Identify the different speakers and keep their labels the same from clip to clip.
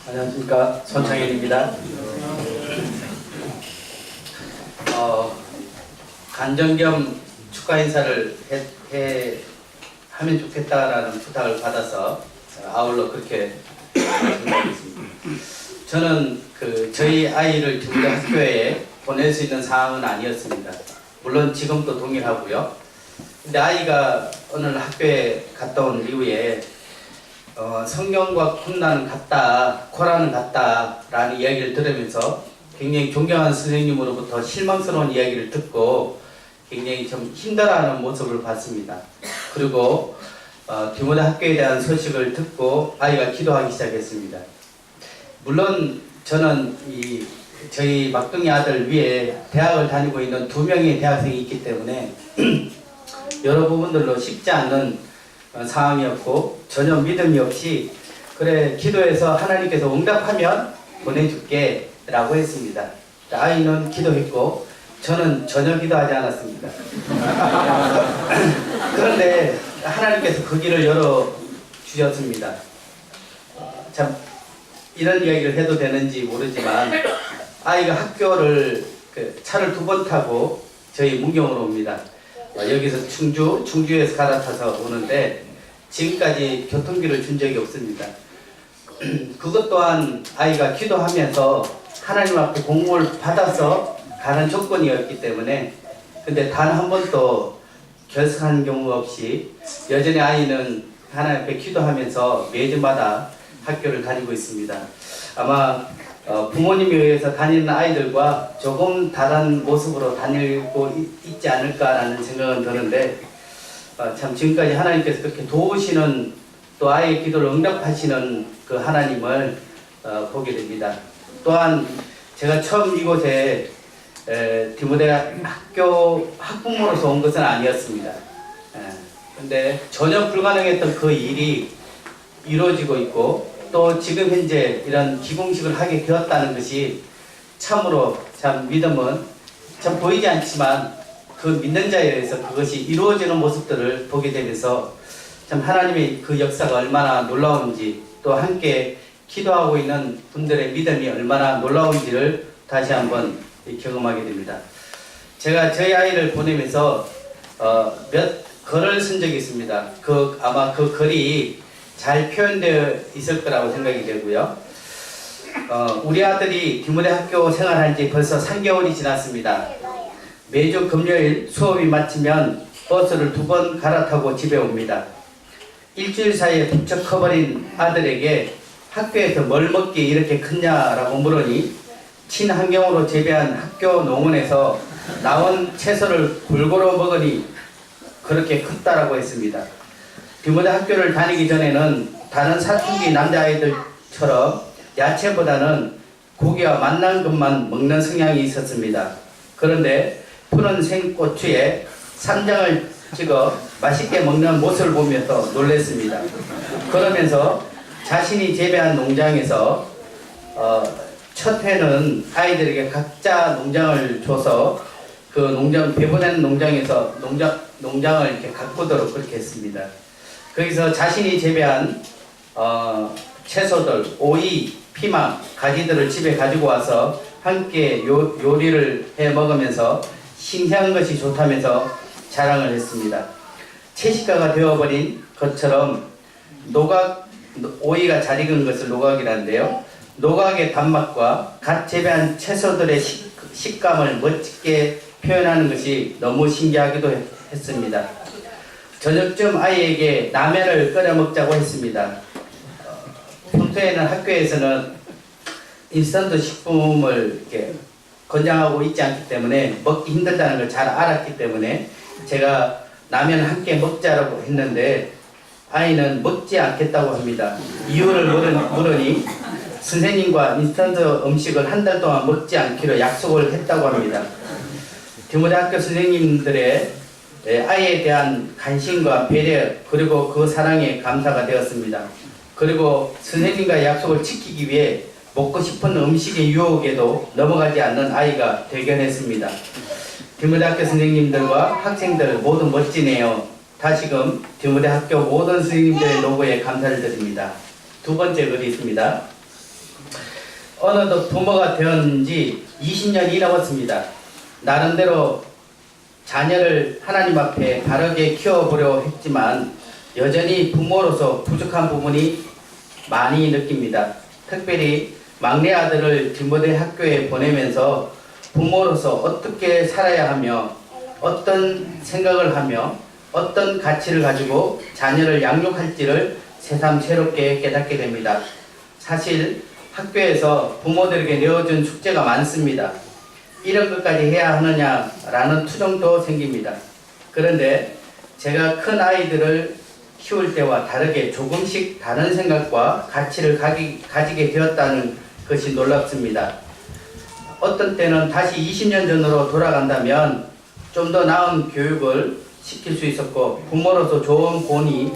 Speaker 1: 안녕하십니까, 손창현입니다. 간정 겸 축하 인사를 하면 좋겠다라는 부탁을 받아서 아울러 그렇게 말씀드리겠습니다. 저는 저희 아이를 중대 학교에 보낼 수 있는 상황은 아니었습니다. 물론 지금도 동일하고요. 근데 아이가 어느 학교에 갔다 온 이후에 성경과 콤라는 같다, 코란은 같다 라는 이야기를 들으면서 굉장히 존경하는 선생님으로부터 실망스러운 이야기를 듣고 굉장히 좀 힘들어하는 모습을 봤습니다. 그리고 디모데 학교에 대한 소식을 듣고 아이가 기도하기 시작했습니다. 물론 저는 저희 막둥이 아들 위에 대학을 다니고 있는 2명의 대학생이 있기 때문에 여러 부분들로 쉽지 않는 상황이었고 전혀 믿음이 없이 그래 기도해서 하나님께서 응답하면 보내줄게 라고 했습니다. 아이는 기도했고 저는 전혀 기도하지 않았습니다. 그런데 하나님께서 그 길을 열어주셨습니다. 참 이런 이야기를 해도 되는지 모르지만 아이가 학교를 차를 2번 타고 저희 문경으로 옵니다. 여기서 충주에서 갈아타서 오는데 지금까지 교통비를 준 적이 없습니다. 그것 또한 아이가 기도하면서 하나님 앞에 공목을 받아서 가는 조건이었기 때문에 근데 단 한 번도 결석한 경우가 없이 여전히 아이는 하나님 앞에 기도하면서 매주마다 학교를 다니고 있습니다. 아마 부모님에 의해서 다니는 아이들과 조금 다른 모습으로 다니고 있지 않을까라는 생각은 드는데 참 지금까지 하나님께서 그렇게 도우시는 또 아이의 기도를 응답하시는 그 하나님을 보게 됩니다. 또한 제가 처음 이곳에 디모데 학교 학부모로서 온 것은 아니었습니다. 근데 전혀 불가능했던 그 일이 이루어지고 있고 또 지금 현재 이런 기공식을 하게 되었다는 것이 참으로 참 믿음은 참 보이지 않지만 그 믿는 자에 의해서 그것이 이루어지는 모습들을 보게 되면서 참 하나님의 그 역사가 얼마나 놀라운지 또 함께 기도하고 있는 분들의 믿음이 얼마나 놀라운지를 다시 한번 경험하게 됩니다. 제가 저희 아이를 보내면서 몇 글을 쓴 적이 있습니다. 아마 그 글이 잘 표현되어 있을 거라고 생각이 되고요. 우리 아들이 디모데 학교 생활한 지 벌써 3개월이 지났습니다. 매주 금요일 수업이 마치면 버스를 2번 갈아타고 집에 옵니다. 일주일 사이에 부쩍 커버린 아들에게 학교에서 뭘 먹기에 이렇게 컸냐라고 물으니 친환경으로 재배한 학교 농원에서 나온 채소를 골고루 먹으니 그렇게 컸다라고 했습니다. 디모데 학교를 다니기 전에는 다른 사춘기 남자아이들처럼 야채보다는 고기와 맛난 것만 먹는 성향이 있었습니다. 그런데 푸른 생고추에 쌈장을 찍어 맛있게 먹는 모습을 보면서 놀랐습니다. 그러면서 자신이 재배한 농장에서 첫 해는 아이들에게 각자 농장을 줘서 그 농장 배분한 농장에서 농장을 이렇게 가꾸도록 그렇게 했습니다. 거기서 자신이 재배한 채소들, 오이, 피망, 가지들을 집에 가지고 와서 함께 요리를 해 먹으면서 싱싱한 것이 좋다면서 자랑을 했습니다. 채식가가 되어버린 것처럼 오이가 잘 익은 것을 노각이라는데요. 노각의 단맛과 갓 재배한 채소들의 식감을 멋지게 표현하는 것이 너무 신기하기도 했습니다. 저녁쯤 아이에게 라면을 끓여 먹자고 했습니다. 평소에는 학교에서는 인스턴트 식품을 이렇게 권장하고 있지 않기 때문에 먹기 힘들다는 걸 잘 알았기 때문에 제가 라면을 함께 먹자라고 했는데 아이는 먹지 않겠다고 합니다. 이유를 물으니 선생님과 인스턴트 음식을 한 달 동안 먹지 않기로 약속을 했다고 합니다. 디모데 학교 선생님들의 아이에 대한 관심과 배려 그리고 그 사랑에 감사가 되었습니다. 그리고 선생님과 약속을 지키기 위해 먹고 싶은 음식의 유혹에도 넘어가지 않는 아이가 되견했습니다. 디모데 학교 선생님들과 학생들 모두 멋지네요. 다시금 디모데 학교 모든 선생님들의 노고에 감사를 드립니다. 두 번째 글이 있습니다. 어느덧 부모가 된 지 20년이 넘었습니다. 나름대로 자녀를 하나님 앞에 바르게 키워보려 했지만 여전히 부모로서 부족한 부분이 많이 느낍니다. 특별히 막내 아들을 디모데 학교에 보내면서 부모로서 어떻게 살아야 하며 어떤 생각을 하며 어떤 가치를 가지고 자녀를 양육할지를 새삼 새롭게 깨닫게 됩니다. 사실 학교에서 부모들에게 내어준 숙제가 많습니다. 이런 것까지 해야 하느냐라는 투정도 생깁니다. 그런데 제가 큰 아이들을 키울 때와 다르게 조금씩 다른 생각과 가치를 가지게 되었다는 것이 놀랍습니다. 어떤 때는 다시 20년 전으로 돌아간다면 좀 더 나은 교육을 시킬 수 있었고 부모로서 좋은 본이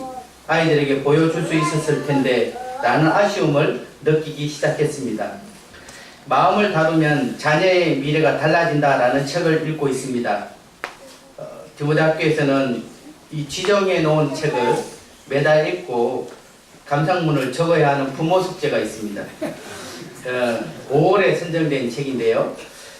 Speaker 1: 아이들에게 보여줄 수 있었을 텐데 라는 아쉬움을 느끼기 시작했습니다. 마음을 다루면 자녀의 미래가 달라진다라는 책을 읽고 있습니다. 디모데 학교에서는 이 지정해 놓은 책을 매달 읽고 감상문을 적어야 하는 부모 숙제가 있습니다. 5월에 선정된 책인데요.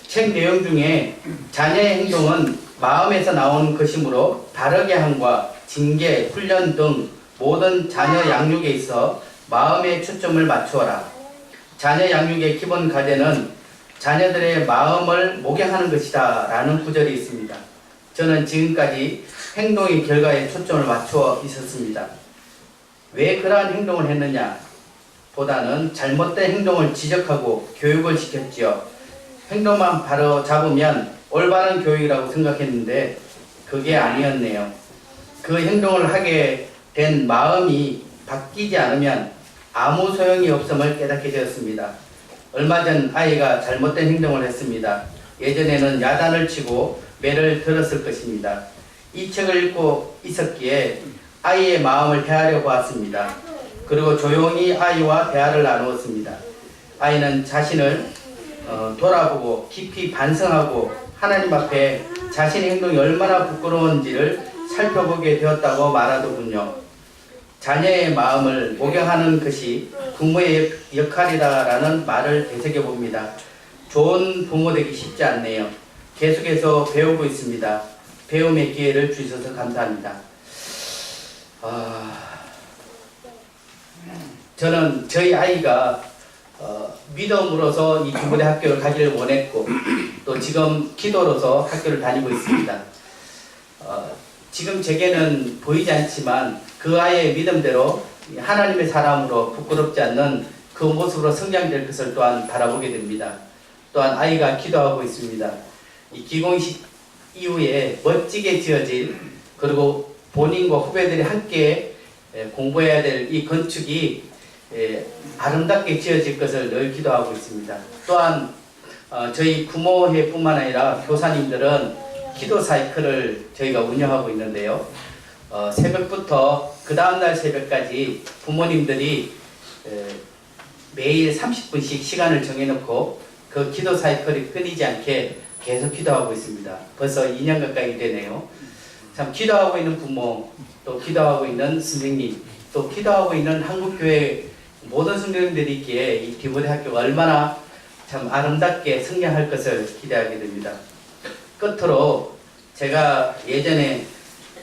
Speaker 1: 책 내용 중에 자녀의 행동은 마음에서 나오는 것이므로 바르게 함과 징계, 훈련 등 모든 자녀 양육에 있어 마음에 초점을 맞추어라. 자녀 양육의 기본 과제는 자녀들의 마음을 목양하는 것이다 라는 구절이 있습니다. 저는 지금까지 행동의 결과에 초점을 맞추어 있었습니다. 왜 그러한 행동을 했느냐 보다는 잘못된 행동을 지적하고 교육을 시켰지요. 행동만 바로 잡으면 올바른 교육이라고 생각했는데 그게 아니었네요. 그 행동을 하게 된 마음이 바뀌지 않으면 아무 소용이 없음을 깨닫게 되었습니다. 얼마 전 아이가 잘못된 행동을 했습니다. 예전에는 야단을 치고 매를 들었을 것입니다. 이 책을 읽고 있었기에 아이의 마음을 대하려 보았습니다. 그리고 조용히 아이와 대화를 나누었습니다. 아이는 자신을 돌아보고 깊이 반성하고 하나님 앞에 자신의 행동이 얼마나 부끄러운지를 살펴보게 되었다고 말하더군요. 자녀의 마음을 목양하는 것이 부모의 역할이다라는 말을 되새겨 봅니다. 좋은 부모 되기 쉽지 않네요. 계속해서 배우고 있습니다. 배움의 기회를 주셔서 감사합니다. 저는 저희 아이가 믿음으로서 이 디모데 학교를 가기를 원했고 또 지금 기도로서 학교를 다니고 있습니다. 지금 제게는 보이지 않지만 그 아이의 믿음대로 하나님의 사람으로 부끄럽지 않는 그 모습으로 성장될 것을 또한 바라보게 됩니다. 또한 아이가 기도하고 있습니다. 이 기공식 이후에 멋지게 지어질 그리고 본인과 후배들이 함께 공부해야 될 이 건축이 아름답게 지어질 것을 늘 기도하고 있습니다. 또한 저희 부모회뿐만 아니라 교사님들은 기도 사이클을 저희가 운영하고 있는데요. 새벽부터 그 다음날 새벽까지 부모님들이 매일 30분씩 시간을 정해놓고 그 기도 사이클이 끊이지 않게 계속 기도하고 있습니다. 벌써 2년 가까이 되네요. 참 기도하고 있는 부모, 또 기도하고 있는 선생님, 또 기도하고 있는 한국교회 모든 성도님들이 있기에 이 디모데 학교가 얼마나 참 아름답게 성장할 것을 기대하게 됩니다. 끝으로 제가 예전에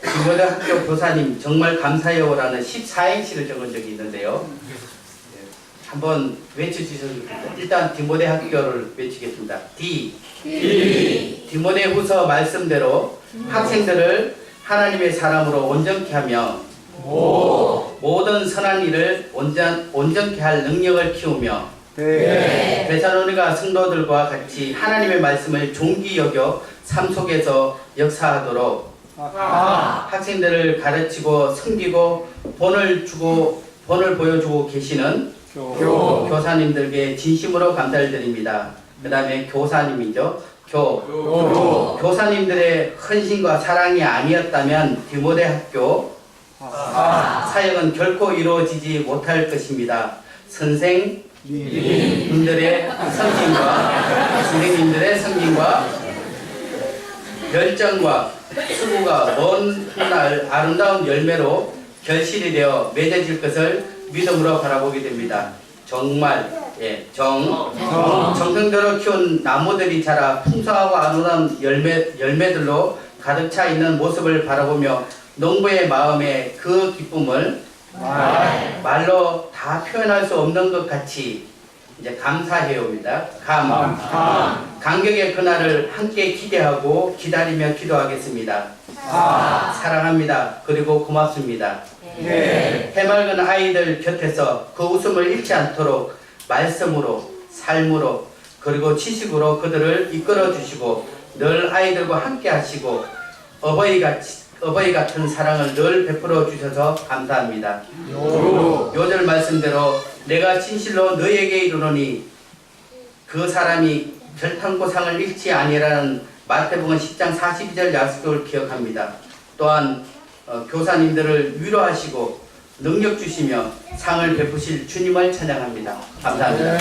Speaker 1: 디모데 학교 교사님 정말 감사해요라는 14행시를 적은 적이 있는데요. 한번 외쳐주셔도 좋겠습니다. 일단 디모데 학교를 외치겠습니다. 디모데 후서 말씀대로 학생들을 하나님의 사람으로 온전케 하며 모든 선한 일을 온전케 할 능력을 키우며 데살로니가 성도들과 같이 하나님의 말씀을 존귀 여겨 삶 속에서 역사하도록 학생들을 가르치고 섬기고 본을 보여주고 계시는 교사님들께 진심으로 감사를 드립니다. 그 다음에 교사님이죠. 교사님들의 헌신과 사랑이 아니었다면 디모데 학교 사역은 결코 이루어지지 못할 것입니다. 선생님들의 섬김과 열정과 수고가 먼 훗날 아름다운 열매로 결실이 되어 맺어질 것을 믿음으로 바라보게 됩니다. 정말 정성대로 키운 나무들이 자라 풍성하고 아름다운 열매들로 가득 차 있는 모습을 바라보며 농부의 마음에 그 기쁨을 말로 다 표현할 수 없는 것 같이 이제 감사해옵니다. 감격의 그날을 함께 기대하고 기다리며 기도하겠습니다. 사랑합니다. 그리고 고맙습니다. 해맑은 아이들 곁에서 그 웃음을 잃지 않도록 말씀으로, 삶으로, 그리고 지식으로 그들을 이끌어 주시고 늘 아이들과 함께 하시고 어버이 같은 사랑을 늘 베풀어 주셔서 감사합니다. 요절 말씀대로 내가 진실로 너에게 이르노니 그 사람이 결탄고 상을 잃지 아니라는 마태복음 10장 42절 약속을 기억합니다. 또한 교사님들을 위로하시고 능력 주시며 상을 베푸실 주님을 찬양합니다. 감사합니다.